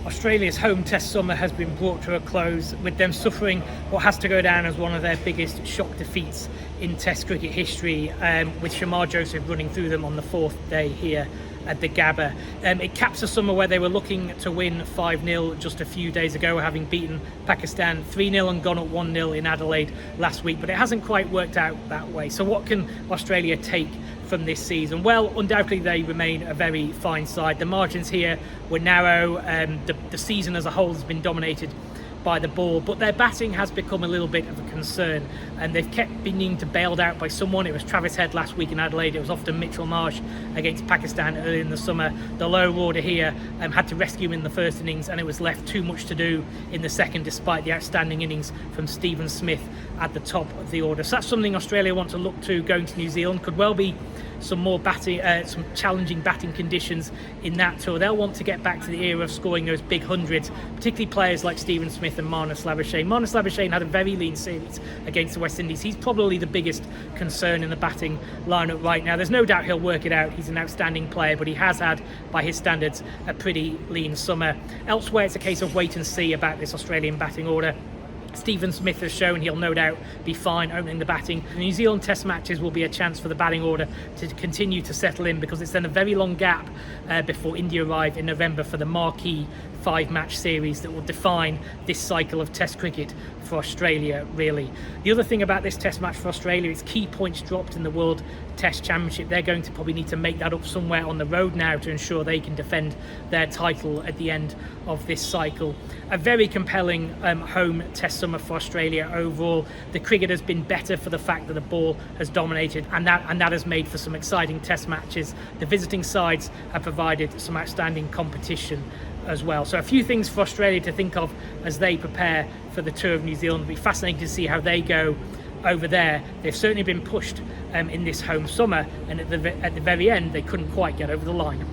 Australia's home test summer has been brought to a close, with them suffering what has to go down as one of their biggest shock defeats in test cricket history, with Shamar Joseph running through them on the fourth day here at the Gabba. It caps a summer where they were looking to win 5-0 just a few days ago, having beaten Pakistan 3-0 and gone up 1-0 in Adelaide last week, but it hasn't quite worked out that way. So what can Australia take from this season? Well, undoubtedly they remain a very fine side. The margins here were narrow. The season as a whole has been dominated by the ball, but their batting has become a little bit of a concern, and they've kept being bailed out by someone. It was Travis Head last week in Adelaide. It was often Mitchell Marsh against Pakistan early in the summer. The low order here had to rescue him in the first innings, and it was left too much to do in the second, despite the outstanding innings from Stephen Smith at the top of the order. So that's something Australia want to look to going to New Zealand. Could well be some more some challenging batting conditions in that tour. They'll want to get back to the era of scoring those big hundreds, particularly players like Stephen Smith and Marnus Labuschagne. Marnus Labuschagne had a very lean series against the West Indies. He's probably the biggest concern in the batting lineup right now. There's no doubt he'll work it out. He's an outstanding player, but he has had, by his standards, a pretty lean summer. Elsewhere, it's a case of wait and see about this Australian batting order. Stephen Smith has shown he'll no doubt be fine opening the batting. The New Zealand test matches will be a chance for the batting order to continue to settle in, because it's then a very long gap before India arrive in November for the marquee 5-match series that will define this cycle of test cricket for Australia, really. The other thing about this test match for Australia is key points dropped in the World Test Championship. They're going to probably need to make that up somewhere on the road now to ensure they can defend their title at the end of this cycle. A very compelling home test summer for Australia overall. The cricket has been better for the fact that the ball has dominated, and that has made for some exciting test matches. The visiting sides have provided some outstanding competition as well. So a few things for Australia to think of as they prepare for the tour of New Zealand. It'll be fascinating to see how they go over there. They've certainly been pushed in this home summer, and at the very end they couldn't quite get over the line.